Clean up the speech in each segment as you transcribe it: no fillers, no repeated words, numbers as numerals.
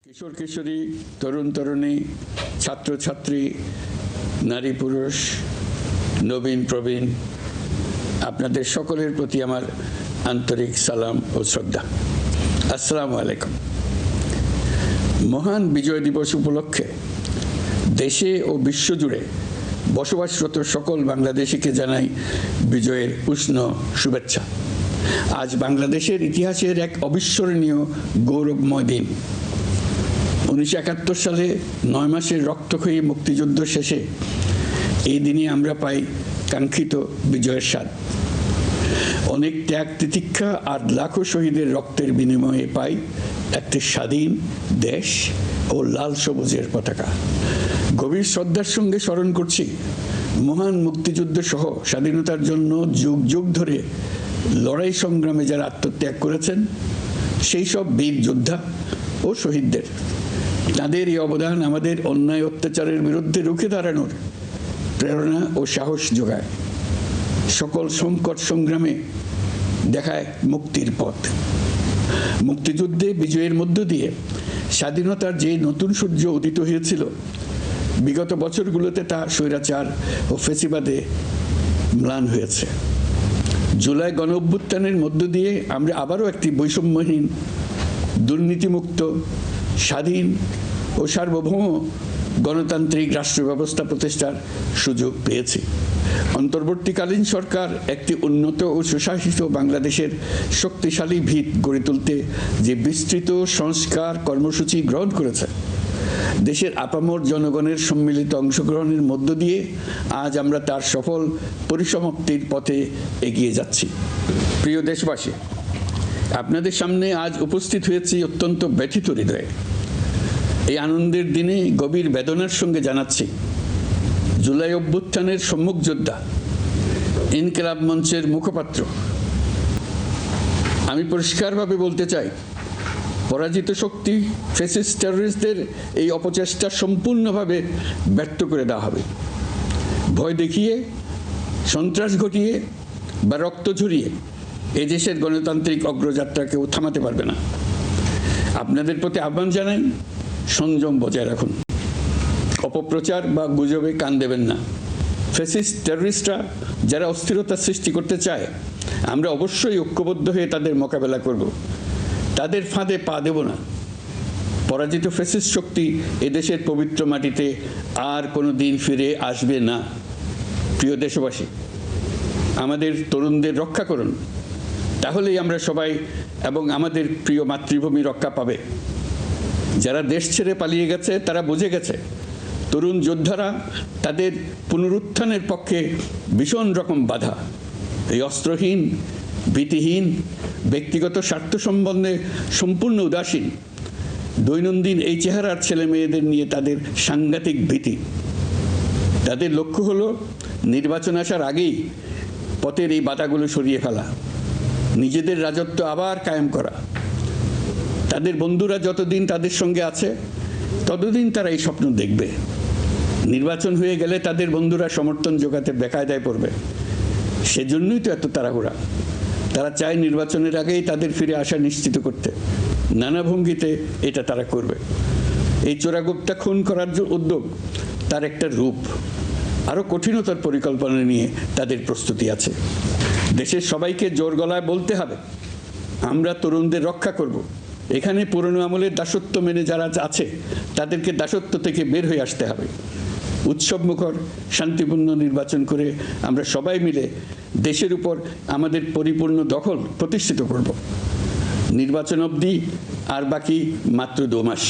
কিশোর কিশোরী, তরুণ তরুণী, ছাত্রছাত্রী, নারী পুরুষ, নবীন প্রবীণ, আপনাদের সকলের প্রতি আমার আন্তরিক সালাম ও শ্রদ্ধা। আসসালামু আলাইকুম। মহান বিজয় দিবস উপলক্ষে দেশে ও বিশ্বজুড়ে বসবাসরত সকল বাংলাদেশিকে জানাই বিজয়ের উষ্ণ শুভেচ্ছা। আজ বাংলাদেশের ইতিহাসের এক অবিস্মরণীয় গৌরবময় দিন। 1971 সালে 9 মাসের রক্তক্ষয়ী মুক্তিযুদ্ধ শেষে এই দিনে আমরা পাই কাঙ্ক্ষিত বিজয়ের স্বাদ। অনেক ত্যাগ তিতিক্ষা আর লাখো শহীদের রক্তের বিনিময়ে পাই একটি স্বাধীন দেশ ও লাল সবুজের পতাকা। গভীর শ্রদ্ধার সঙ্গে স্মরণ করছি মহান মুক্তিযুদ্ধ সহ স্বাধীনতার জন্য যুগ যুগ ধরে লড়াই সংগ্রামে যারা আত্মত্যাগ করেছেন সেই সব বীর যোদ্ধা ও শহীদদের। তাদের এই অবদান আমাদের অন্যায় অত্যাচারের বিরুদ্ধে রুখে দাঁড়ানোর প্রেরণা ও সাহস যোগায়। সকল সংকট সংগ্রামে দেখায় মুক্তির পথ। মুক্তিযুদ্ধে বিজয়ের মধ্য দিয়ে স্বাধীনতার যে নতুন সূর্য উদিত হয়েছিল, বিগত বছরগুলোতে তা স্বৈরাচার ও ফ্যাসিবাদে ম্লান হয়েছে। জুলাই গণ অভ্যুত্থানের মধ্য দিয়ে আমরা আবারও একটি বৈষম্যহীন, দুর্নীতিমুক্ত, স্বাধীন ও সার্বভৌম গণতান্ত্রিক রাষ্ট্র ব্যবস্থা প্রতিষ্ঠার সুযোগ পেয়েছি। অন্তর্বর্তীকালীন সরকার একটি উন্নত ও সুশাসিত বাংলাদেশের শক্তিশালী ভিত গড়ে তুলতে যে বিস্তৃত সংস্কার কর্মসূচি গ্রহণ করেছে, দেশের আপামর জনগণের সম্মিলিত অংশগ্রহণের মধ্য দিয়ে আজ আমরা তার সফল পরিসমাপ্তির পথে এগিয়ে যাচ্ছি। প্রিয় দেশবাসী, আপনাদের সামনে আজ উপস্থিত হয়েছি অত্যন্ত ব্যথিত হৃদয়ে। এই আনন্দের দিনে গভীর বেদনার সঙ্গে জানাচ্ছি, জুলাই অভ্যুত্থানের সম্মুখ যোদ্ধা, ইনকিলাব মঞ্চের মুখপাত্র, আমি পরিষ্কারভাবে বলতে চাই, পরাজিত শক্তি ফ্যাসিস্ট টেররিস্টদের এই অপচেষ্টা সম্পূর্ণভাবে ব্যর্থ করে দেওয়া হবে। ভয় দেখিয়ে, সন্ত্রাস ঘটিয়ে বা রক্ত ঝরিয়ে এই দেশের গণতান্ত্রিক অগ্রযাত্রা কেউ থামাতে পারবে না। আপনাদের প্রতি আহ্বান জানাই, সংযম বজায় রাখুন। অপপ্রচার বা গুজবে কান দেবেন না। ফ্যাসিস্ট টেররিস্টরা যারা অস্থিরতা সৃষ্টি করতে চায়, আমরা অবশ্যই ঐক্যবদ্ধ হয়ে তাদের মোকাবেলা করব। তাদের ফাঁদে পা দেব না। পরাজিত ফ্যাসিস্ট শক্তি এদেশের পবিত্র মাটিতে আর কোনো দিন ফিরে আসবে না। প্রিয় দেশবাসী, আমাদের তরুণদের রক্ষা করুন, তাহলেই আমরা সবাই এবং আমাদের প্রিয় মাতৃভূমি রক্ষা পাবে। যারা দেশ ছেড়ে পালিয়ে গেছে তারা বুঝে গেছে তরুণ যোদ্ধারা তাদের পুনরুত্থানের পক্ষে ভীষণ রকম বাধা। এই অস্ত্রহীন, ভীতিহীন, ব্যক্তিগত স্বার্থ সম্বন্ধে সম্পূর্ণ উদাসীন দৈনন্দিন এই চেহারার ছেলে মেয়েদের নিয়ে তাদের সাংঘাতিক ভীতি। তাদের লক্ষ্য হলো নির্বাচন আসার আগেই পথের এই বাধাগুলো সরিয়ে ফেলা, নিজেদের রাজত্ব আবার কায়েম করা। তাদের বন্ধুরা যতদিন তাদের সঙ্গে আছে ততদিন তারা এই স্বপ্ন দেখবে। নির্বাচন হয়ে গেলে তাদের বন্ধুরা সমর্থন জোগাতে বেকায়দায় পড়বে। সেজন্যই তো এত তাড়াহুড়া। তারা চায় নির্বাচনের আগেই তাদের ফিরে আসা নিশ্চিত করতে। নানা ভঙ্গিতে এটা তারা করবে। এই চোরাগুপ্তা খুন করার যে উদ্যোগ, তার একটা রূপ। আরও কঠিনতর পরিকল্পনা নিয়ে তাদের প্রস্তুতি আছে। দেশের সবাইকে জোর গলায় বলতে হবে, আমরা তরুণদের রক্ষা করব। এখানে পুরনো আমলের দাসত্ব মেনে যারা আছে তাদেরকে দাসত্ব থেকে বের হয়ে আসতে হবে। উৎসবমুখর শান্তিপূর্ণ নির্বাচন করে আমরা সবাই মিলে দেশের উপর আমাদের পরিপূর্ণ দখল প্রতিষ্ঠিত করব। নির্বাচন অবধি আর বাকি মাত্র 2 মাস।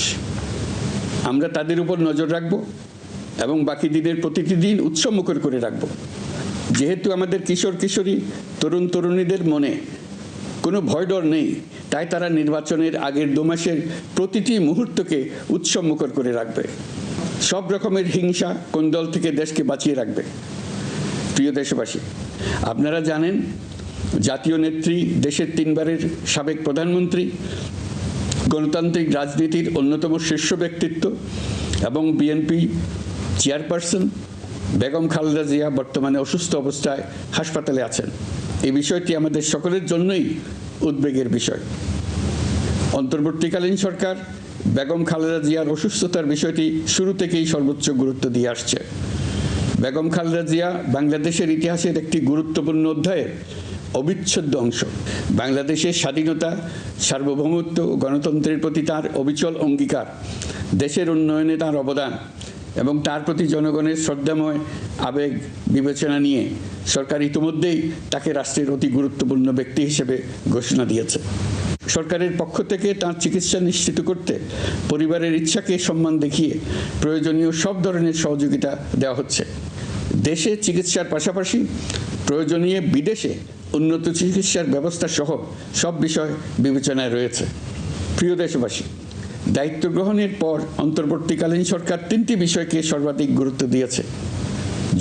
আমরা তাদের উপর নজর রাখব এবং বাকি দিনের প্রতিটি দিন উৎসবমুখর করে রাখব। যেহেতু আমাদের কিশোর কিশোরী, তরুণ তরুণীদের মনে কোনো ভয় ডর নেই, তাই তারা নির্বাচনের আগের 2 মাসের প্রতিটি মুহূর্তকে উৎসবমুখর করে রাখবে। সব রকমের হিংসা কোন্দল থেকে দেশকে বাঁচিয়ে রাখবে। প্রিয় দেশবাসী, আপনারা জানেন জাতীয় নেত্রী, দেশের 3 বারের সাবেক প্রধানমন্ত্রী, গণতান্ত্রিক রাজনীতির অন্যতম শীর্ষ ব্যক্তিত্ব এবং বিএনপি চেয়ারপারসন বেগম খালেদা জিয়া বর্তমানে অসুস্থ অবস্থায় হাসপাতালে আছেন। এই বিষয়টি আমাদের সকলের জন্যই উদ্বেগের বিষয়। অন্তর্বর্তীকালীন সরকার বেগম খালেদা জিয়ার অসুস্থতার বিষয়টি শুরু থেকেই সর্বোচ্চ গুরুত্ব দিয়ে আসছে। বেগম খালেদা জিয়া বাংলাদেশের ইতিহাসের একটি গুরুত্বপূর্ণ অধ্যায়ের অবিচ্ছেদ্য অংশ। বাংলাদেশের স্বাধীনতা, সার্বভৌমত্ব ও গণতন্ত্রের প্রতি তার অবিচল অঙ্গীকার, দেশের উন্নয়নে তার অবদান এবং তার প্রতি জনগণের শ্রদ্ধাময় আবেগ বিবেচনা নিয়ে সরকার ইতিমধ্যেই তাকে রাষ্ট্রের অতি গুরুত্বপূর্ণ ব্যক্তি হিসেবে ঘোষণা দিয়েছে। সরকারের পক্ষ থেকে তার চিকিৎসা নিশ্চিত করতে পরিবারের ইচ্ছাকে সম্মান দেখিয়ে প্রয়োজনীয় সব ধরনের সহযোগিতা দেওয়া হচ্ছে। দেশে চিকিৎসার পাশাপাশি প্রয়োজনীয় বিদেশে উন্নত চিকিৎসার ব্যবস্থা সহ সব বিষয় বিবেচনায় রয়েছে। প্রিয় দেশবাসী, দায়িত্ব গ্রহণের পর অন্তর্বর্তীকালীন সরকার 3টি বিষয়কে সর্বাধিক গুরুত্ব দিয়েছে: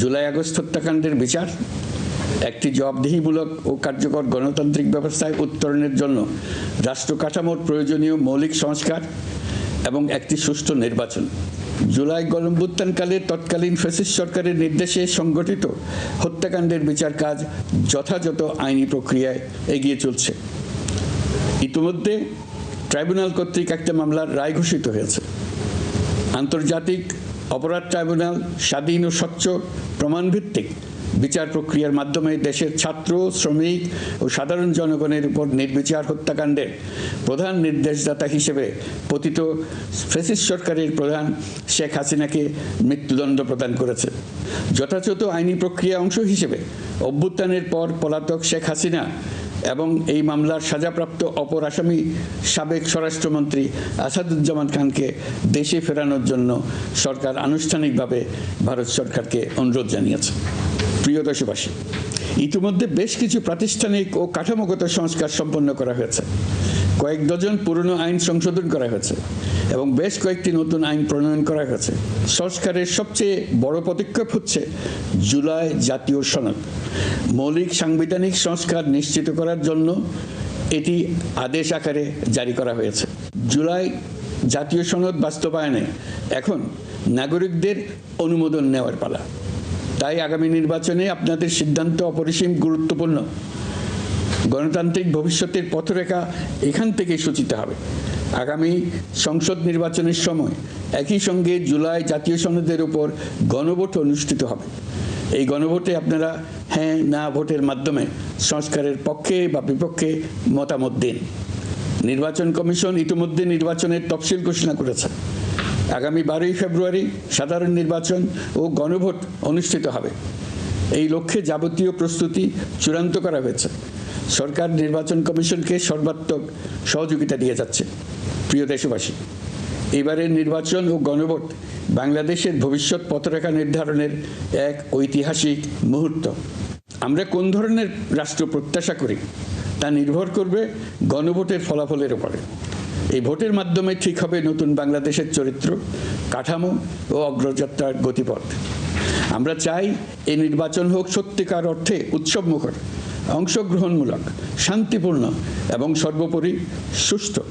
জুলাই আগস্ট হত্যাকাণ্ডের বিচার, একটি জবাবদিহিমূলক ও কার্যকর গণতান্ত্রিক ব্যবস্থায় উত্তরণের জন্য রাষ্ট্র কাঠামোর প্রয়োজনীয় মৌলিক সংস্কার এবং একটি সুষ্ঠু নির্বাচন। জুলাই গণঅভ্যুত্থানকালে তৎকালীন ফ্যাসিস্ট সরকারের নির্দেশে সংগঠিত হত্যাকাণ্ডের বিচার কাজ যথাযথ আইনি প্রক্রিয়ায় এগিয়ে চলছে। ইতিমধ্যে ট্রাইব্যুনাল কর্তৃক একটা মামলার রায় ঘোষিত হয়েছে। আন্তর্জাতিক অপরাধ ট্রাইব্যুনাল স্বাধীন ও স্বচ্ছ প্রমাণভিত্তিক বিচার প্রক্রিয়ার মাধ্যমে দেশের ছাত্র, শ্রমিক ও সাধারণ জনগণের উপর নির্বিচার হত্যাকাণ্ডের প্রধান নির্দেশদাতা হিসেবে পতিত ফ্যাসিস্ট সরকারের প্রধান শেখ হাসিনাকে মৃত্যুদণ্ড প্রদান করেছে। যথাযথ আইনি প্রক্রিয়া অংশ হিসেবে অভ্যুত্থানের পর পলাতক শেখ হাসিনা এবং এই মামলার সাজাপ্রাপ্ত অপর আসামি সাবেক স্বরাষ্ট্রমন্ত্রী আসাদুজ্জামান খানকে দেশে ফেরানোর জন্য সরকার আনুষ্ঠানিকভাবে ভারত সরকারকে অনুরোধ জানিয়েছে। প্রিয় দেশবাসী, ইতিমধ্যে বেশ কিছু প্রাতিষ্ঠানিক ও কাঠামোগত সংস্কার সম্পন্ন করা হয়েছে। কয়েক ডজন পুরনো আইন সংশোধন করা হয়েছে এবং বেশ কয়েকটি নতুন আইন প্রণয়ন করা হয়েছে। সংস্কারের সবচেয়ে বড় পদক্ষেপ হচ্ছে জুলাই জাতীয় সনদ। মৌলিক সাংবিধানিক সংস্কার নিশ্চিত করার জন্য এটি আদেশ আকারে জারি করা হয়েছে। জুলাই জাতীয় সনদ বাস্তবায়নে এখন নাগরিকদের অনুমোদন নেওয়ার পালা। তাই আগামী নির্বাচনে আপনাদের সিদ্ধান্ত অপরিসীম গুরুত্বপূর্ণ। গণতান্ত্রিক ভবিষ্যতের পথরেখা এখান থেকে সূচিত হবে। আগামী সংসদ নির্বাচনের সময় একই সঙ্গে জুলাই জাতীয় সনদের উপর গণভোট অনুষ্ঠিত হবে। এই গণভোটে আপনারা হ্যাঁ না ভোটের মাধ্যমে সংস্কারের পক্ষে বা বিপক্ষে মতামত দিন। নির্বাচন কমিশন ইতিমধ্যে নির্বাচনের তফসিল ঘোষণা করেছে। আগামী 12ই ফেব্রুয়ারি সাধারণ নির্বাচন ও গণভোট অনুষ্ঠিত হবে। এই লক্ষ্যে যাবতীয় প্রস্তুতি চূড়ান্ত করা হয়েছে। সরকার নির্বাচন কমিশনকে সর্বাত্মক সহযোগিতা দিয়ে যাচ্ছে। প্রিয় দেশবাসী, এবারের নির্বাচন ও গণভোট বাংলাদেশের ভবিষ্যৎ পথরেখা নির্ধারণের এক ঐতিহাসিক মুহূর্ত। আমরা কোন ধরনের রাষ্ট্র প্রত্যাশা করি তা নির্ভর করবে গণভোটের ফলাফলের উপরে। এই ভোটের মাধ্যমে ঠিক হবে নতুন বাংলাদেশের চরিত্র, কাঠামো ও অগ্রযাত্রার গতিপথ। আমরা চাই এই নির্বাচন হোক সত্যিকার অর্থে উৎসবমুখর, অংশগ্রহণমূলক, শান্তিপূর্ণ এবং সর্বোপরি সুষ্ঠু।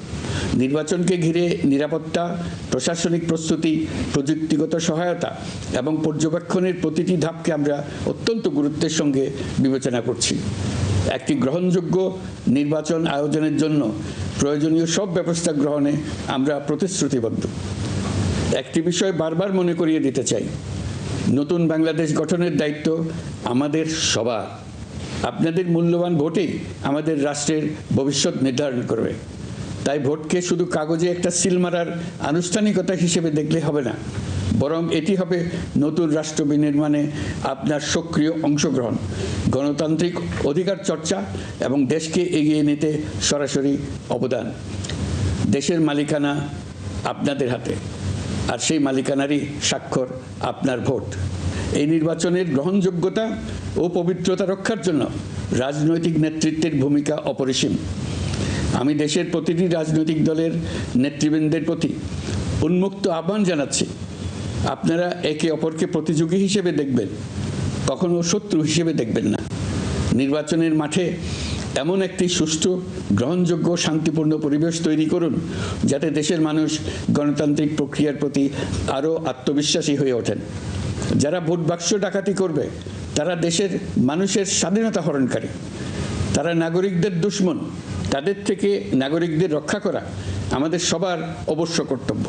নির্বাচনকে ঘিরে নিরাপত্তা, প্রশাসনিক প্রস্তুতি, প্রযুক্তিগত সহায়তা এবং পর্যবেক্ষণের প্রতিটি ধাপকে আমরা অত্যন্ত গুরুত্বের সঙ্গে বিবেচনা করছি। একটি গ্রহণযোগ্য নির্বাচন আয়োজনের জন্য প্রয়োজনীয় সব ব্যবস্থা গ্রহণে আমরা প্রতিশ্রুতিবদ্ধ। একটি বিষয় বারবার মনে করিয়ে দিতে চাই, নতুন বাংলাদেশ গঠনের দায়িত্ব আমাদের সবার। আপনাদের মূল্যবান ভোটেই আমাদের রাষ্ট্রের ভবিষ্যৎ নির্ধারণ করবে। তাই ভোটকে শুধু কাগজে একটা সিল মারার আনুষ্ঠানিকতা হিসেবে দেখলে হবে না, বরং এটি হবে নতুন রাষ্ট্র বিনির্মাণে আপনার সক্রিয় অংশগ্রহণ, গণতান্ত্রিক অধিকার চর্চা এবং দেশকে এগিয়ে নিতে সরাসরি অবদান। দেশের মালিকানা আপনাদের হাতে, আর সেই মালিকানারই স্বাক্ষর আপনার ভোট। এই নির্বাচনের গ্রহণযোগ্যতা ও পবিত্রতা রক্ষার জন্য রাজনৈতিক নেতৃত্বের ভূমিকা অপরিসীম। আমি দেশের প্রতিটি রাজনৈতিক দলের নেতৃবৃন্দের প্রতি উন্মুক্ত আহ্বান জানাচ্ছি, আপনারা একে অপরকে প্রতিযোগী হিসেবে দেখবেন, কখনো শত্রু হিসেবে দেখবেন না। নির্বাচনের মাঠে এমন একটি সুষ্ঠু, গ্রহণযোগ্য, শান্তিপূর্ণ পরিবেশ তৈরি করুন যাতে দেশের মানুষ গণতান্ত্রিক প্রক্রিয়ার প্রতি আরও আত্মবিশ্বাসী হয়ে ওঠেন। যারা ভোট বাক্স ডাকাতি করবে তারা দেশের মানুষের স্বাধীনতা হরণকারী, তারা নাগরিকদের দুশমন। তাদের থেকে নাগরিকদের রক্ষা করা আমাদের সবার অবশ্য কর্তব্য।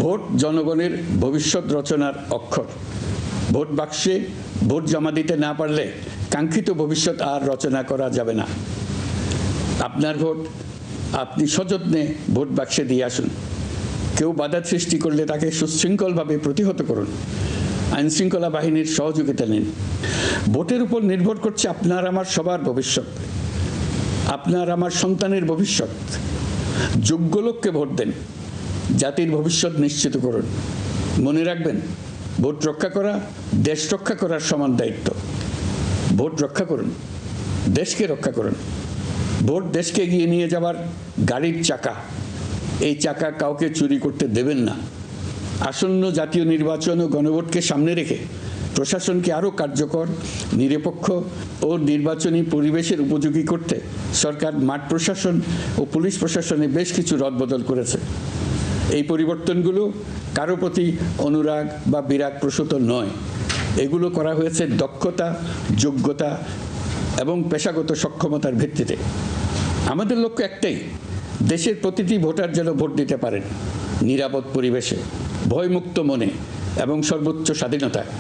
ভোট জনগণের ভবিষ্যৎ রচনার অক্ষর। ভোট বাক্সে ভোট জমা দিতে না পারলে কাঙ্ক্ষিত ভবিষ্যৎ আর রচনা করা যাবে না। আপনার ভোট আপনি সযত্নে ভোট বাক্সে দিয়ে আসুন। কেউ বাধা সৃষ্টি করলে তাকে সুশৃঙ্খলভাবে প্রতিহত করুন। আইনশৃঙ্খলা বাহিনীর সহযোগিতা নিন। ভোটের উপর নির্ভর করছে আপনার আমার সবার ভবিষ্যৎ, আপনার আমার সন্তানের ভবিষ্যৎ। যোগ্য লোককে ভোট দেন, জাতির ভবিষ্যৎ নিশ্চিত করুন। মনে রাখবেন, ভোট রক্ষা করা দেশ রক্ষা করার সমান দায়িত্ব। ভোট রক্ষা করুন, দেশকে রক্ষা করুন। ভোট দেশকে এগিয়ে নিয়ে যাওয়ার গাড়ির চাকা। এই চাকা কাউকে চুরি করতে দেবেন না। আসন্ন জাতীয় নির্বাচন ও গণভোটকে সামনে রেখে প্রশাসনকে আরও কার্যকর, নিরপেক্ষ ও নির্বাচনী পরিবেশের উপযোগী করতে সরকার মাঠ প্রশাসন ও পুলিশ প্রশাসনে বেশ কিছু রদবদল করেছে। এই পরিবর্তনগুলো কারো প্রতি অনুরাগ বা বিরাগ প্রসূত নয়। এগুলো করা হয়েছে দক্ষতা, যোগ্যতা এবং পেশাগত সক্ষমতার ভিত্তিতে। আমাদের লক্ষ্য একটাই, দেশের প্রতিটি ভোটার যেন ভোট দিতে পারেন নিরাপদ পরিবেশে, ভয়মুক্ত মনে এবং সর্বোচ্চ স্বাধীনতায়।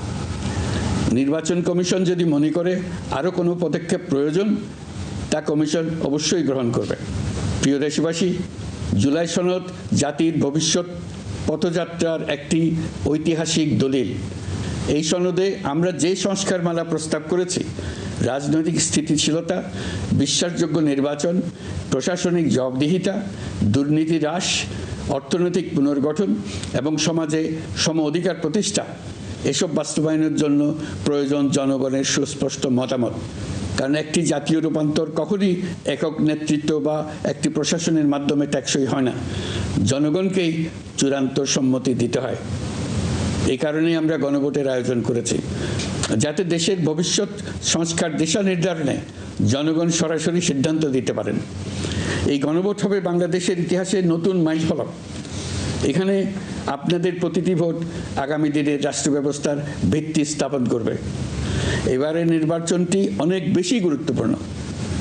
নির্বাচন কমিশন যদি মনে করে আরও কোনো পদক্ষেপ প্রয়োজন, তা কমিশন অবশ্যই গ্রহণ করবে। প্রিয় দেশবাসী, জুলাই সনদ জাতির ভবিষ্যৎ পথযাত্রার একটি ঐতিহাসিক দলিল। এই সনদে আমরা যে সংস্কারমালা প্রস্তাব করেছি, রাজনৈতিক স্থিতিশীলতা, বিশ্বাসযোগ্য নির্বাচন, প্রশাসনিক জবাবদিহিতা, দুর্নীতি হ্রাস, অর্থনৈতিক পুনর্গঠন এবং সমাজে সম অধিকার প্রতিষ্ঠা, এসব বাস্তবায়নের জন্য প্রয়োজন জনগণের সুস্পষ্ট মতামত। কারণ একটি জাতীয় রূপান্তর কখনই একক নেতৃত্ব বা একটি প্রশাসনের মাধ্যমে টেকসই হয় না। জনগণকেই চূড়ান্ত সম্মতি দিতে হয়। এই কারণেই আমরা গণভোটের আয়োজন করেছি, যাতে দেশের ভবিষ্যৎ সংস্কার দিশা নির্ধারণে জনগণ সরাসরি সিদ্ধান্ত দিতে পারেন। এই গণভোট হবে বাংলাদেশের ইতিহাসে নতুন মাইলফলক। এখানে আপনাদের প্রতিটি ভোট আগামী দিনের রাষ্ট্র ব্যবস্থার ভিত্তি স্থাপন করবে। এবারের নির্বাচনটি অনেক বেশি গুরুত্বপূর্ণ,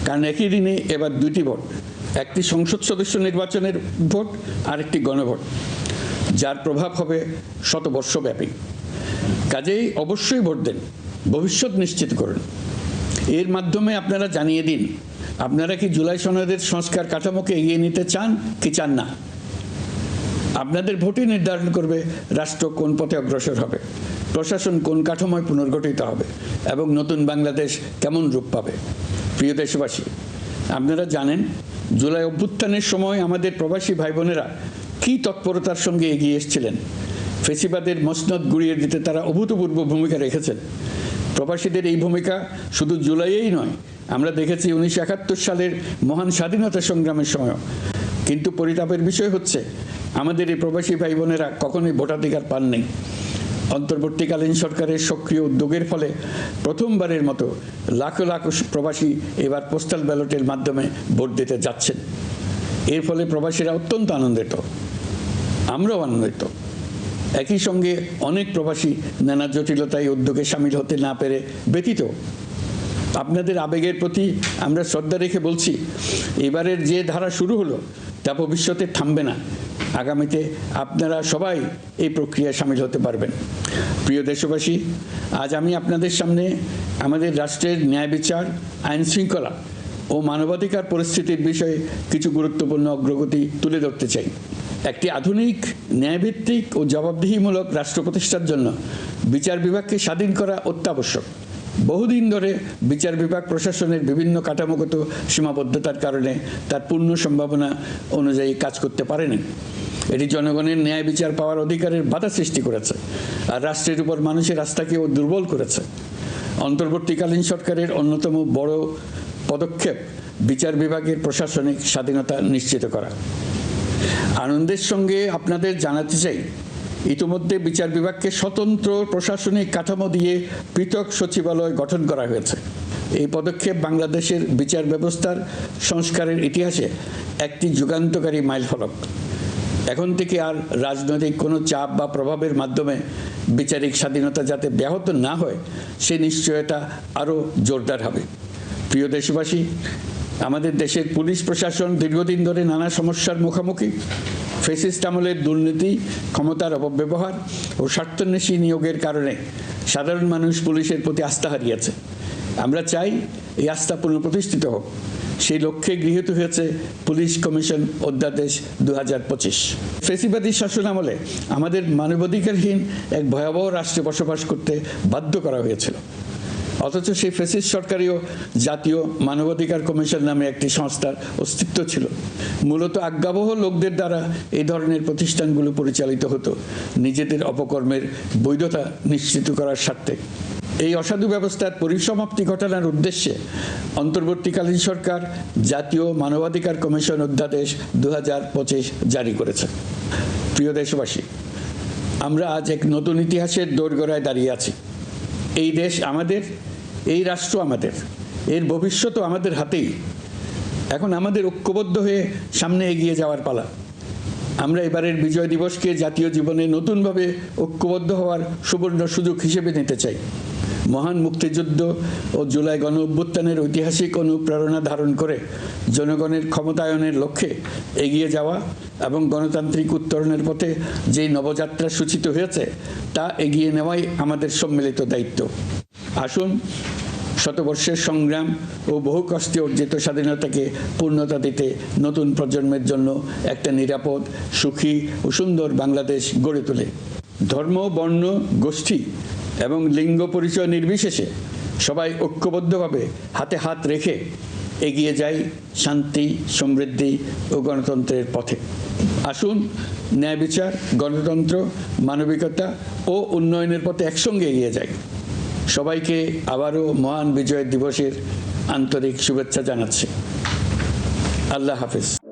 কারণ একই দিনে এবার দুটি ভোট, একটি সংসদ সদস্য নির্বাচনের ভোট আর একটি গণভোট, যার প্রভাব হবে শতবর্ষব্যাপী। কাজেই অবশ্যই ভোট দেন, ভবিষ্যৎ নিশ্চিত করুন। এর মাধ্যমে আপনারা জানিয়ে দিন, আপনারা কি জুলাই সনদের সংস্কার কাঠামোকে এগিয়ে নিতে চান কি চান না। আপনাদের ভোটই নির্ধারণ করবে রাষ্ট্র কোন পথে অগ্রসর হবে, প্রশাসন কোন কাঠামোয় পুনর্গঠিত হবে এবং নতুন বাংলাদেশ কেমন রূপ পাবে। প্রিয় দেশবাসী, আপনারা জানেন জুলাই অভ্যুত্থানের সময় আমাদের প্রবাসী ভাই বোনেরা কী তৎপরতার সঙ্গে এগিয়ে এসেছিলেন। ফেসিবাদের মসনদ গুড়িয়ে দিতে তারা অভূতপূর্ব ভূমিকা রেখেছেন। প্রবাসীদের এই ভূমিকা শুধু জুলাইয়েই নয়, আমরা দেখেছি 1971 সালের মহান স্বাধীনতা সংগ্রামের সময়ও। কিন্তু পরিতাপের বিষয় হচ্ছে, আমাদের এই প্রবাসী ভাই বোনেরা কখনোই ভোটাধিকার পাননি। অন্তর্বর্তীকালীন সরকারের সক্রিয় উদ্যোগের ফলে প্রথমবারের মতো লাখ লাখ প্রবাসী এবার পোস্টাল ব্যালটের মাধ্যমে ভোট দিতে যাচ্ছেন। এর ফলে প্রবাসীরা অত্যন্ত আনন্দিত, আমরাও আনন্দিত। একই সঙ্গে অনেক প্রবাসী নানা জটিলতায় উদ্যোগে সামিল হতে না পেরে ব্যথিত। আপনাদের আবেগের প্রতি আমরা শ্রদ্ধা রেখে বলছি, এবারের যে ধারা শুরু হলো তা ভবিষ্যতে থামবে না। আগামীতে আপনারা সবাই এই প্রক্রিয়ায় সামিল হতে পারবেন। প্রিয় দেশবাসী, আজ আমি আপনাদের সামনে আমাদের রাষ্ট্রের ন্যায় বিচার, আইন শৃঙ্খলা ও মানবাধিকার পরিস্থিতির বিষয়ে কিছু গুরুত্বপূর্ণ অগ্রগতি তুলে ধরতে চাই। একটি আধুনিক, ন্যায়ভিত্তিক ও জবাবদিহিমূলক রাষ্ট্র প্রতিষ্ঠার জন্য বিচার বিভাগকে স্বাধীন করা অত্যাবশ্যক। বহুদিন ধরে বিচার বিভাগ প্রশাসনের বিভিন্ন কাঠামোগত সীমাবদ্ধতার কারণে তার পূর্ণ সম্ভাবনা অনুযায়ী কাজ করতে পারেনি। এটি জনগণের ন্যায় বিচার পাওয়ার অধিকারের বাধা সৃষ্টি করেছে আর রাষ্ট্রের উপর মানুষের আস্থাকেও দুর্বল করেছে। অন্তর্বর্তীকালীন সরকারের অন্যতম বড় পদক্ষেপ বিচার বিভাগের প্রশাসনিক স্বাধীনতা নিশ্চিত করা। আনন্দের সঙ্গে আপনাদের জানাতে চাই, ইতিমধ্যে বিচার বিভাগকে স্বতন্ত্র প্রশাসনিক কাঠামো দিয়ে পৃথক সচিবালয় গঠন করা হয়েছে। এই পদক্ষেপ বাংলাদেশের বিচার ব্যবস্থার সংস্কারের ইতিহাসে একটি যুগান্তকারী মাইলফলক। এখন থেকে আর রাজনৈতিক কোনো চাপ বা প্রভাবের মাধ্যমে বিচারিক স্বাধীনতা যাতে ব্যাহত না হয়, সে নিশ্চয়তা আরও জোরদার হবে। প্রিয় দেশবাসী, আমাদের দেশের পুলিশ প্রশাসন দীর্ঘদিন ধরে নানা সমস্যার মুখোমুখি। ফ্যাসিস্ট আমলের দুর্নীতি, ক্ষমতার অপব্যবহার ও স্বার্থান্বেষী নিয়োগের কারণে সাধারণ মানুষ পুলিশের প্রতি আস্থা হারিয়েছে। আমরা চাই এই আস্থা পুনঃপ্রতিষ্ঠিত হোক। সেই লক্ষ্যে গৃহীত হয়েছে পুলিশ কমিশন অধ্যাদেশ 2025। ফ্যাসিবাদী শাসন আমলে আমাদের মানবাধিকারহীন এক ভয়াবহ রাষ্ট্রে বসবাস করতে বাধ্য করা হয়েছিল। অথচ সেই ফ্যাসিস্ট সরকারিও জাতীয় মানবাধিকার কমিশন নামে একটি সংস্থার অস্তিত্ব ছিল। মূলত আজ্ঞাবহ লোকদের দ্বারা এই ধরনের প্রতিষ্ঠানগুলো পরিচালিত হতো নিজেদের অপকর্মের বৈধতা নিশ্চিত করার স্বার্থে। এই অসাধু ব্যবস্থার পরিসমাপ্তি ঘটানোর উদ্দেশ্যে অন্তর্বর্তীকালীন সরকার জাতীয় মানবাধিকার কমিশন অধ্যাদেশ 2025 জারি করেছে। প্রিয় দেশবাসী, আমরা আজ এক নতুন ইতিহাসের দোরগোড়ায় দাঁড়িয়ে আছি। এই দেশ আমাদের, এই রাষ্ট্র আমাদের, এর ভবিষ্যৎও আমাদের হাতেই। এখন আমাদের ঐক্যবদ্ধ হয়ে সামনে এগিয়ে যাওয়ার পালা। আমরা এবারের বিজয় দিবসকে জাতীয় জীবনে নতুনভাবে ঐক্যবদ্ধ হওয়ার সুবর্ণ সুযোগ হিসেবে নিতে চাই। মহান মুক্তিযুদ্ধ ও জুলাই গণ অভ্যুত্থানের ঐতিহাসিক অনুপ্রেরণা ধারণ করে জনগণের ক্ষমতায়নের লক্ষ্যে এগিয়ে যাওয়া এবং গণতান্ত্রিক উত্তরণের পথে যেই নবযাত্রা সূচিত হয়েছে তা এগিয়ে নেওয়াই আমাদের সম্মিলিত দায়িত্ব। আসুন শতবর্ষের সংগ্রাম ও বহু কষ্টে অর্জিত স্বাধীনতাকে পূর্ণতা দিতে নতুন প্রজন্মের জন্য একটা নিরাপদ, সুখী ও সুন্দর বাংলাদেশ গড়ে তোলে। ধর্ম, বর্ণ, গোষ্ঠী এবং লিঙ্গ পরিচয় নির্বিশেষে সবাই ঐক্যবদ্ধভাবে হাতে হাত রেখে এগিয়ে যাই শান্তি, সমৃদ্ধি ও গণতন্ত্রের পথে। আসুন ন্যায় বিচার, গণতন্ত্র, মানবিকতা ও উন্নয়নের পথে একসঙ্গে এগিয়ে যাই। সবাইকে আবারও মহান বিজয় দিবসের আন্তরিক শুভেচ্ছা জানাচ্ছি। আল্লাহ হাফেজ।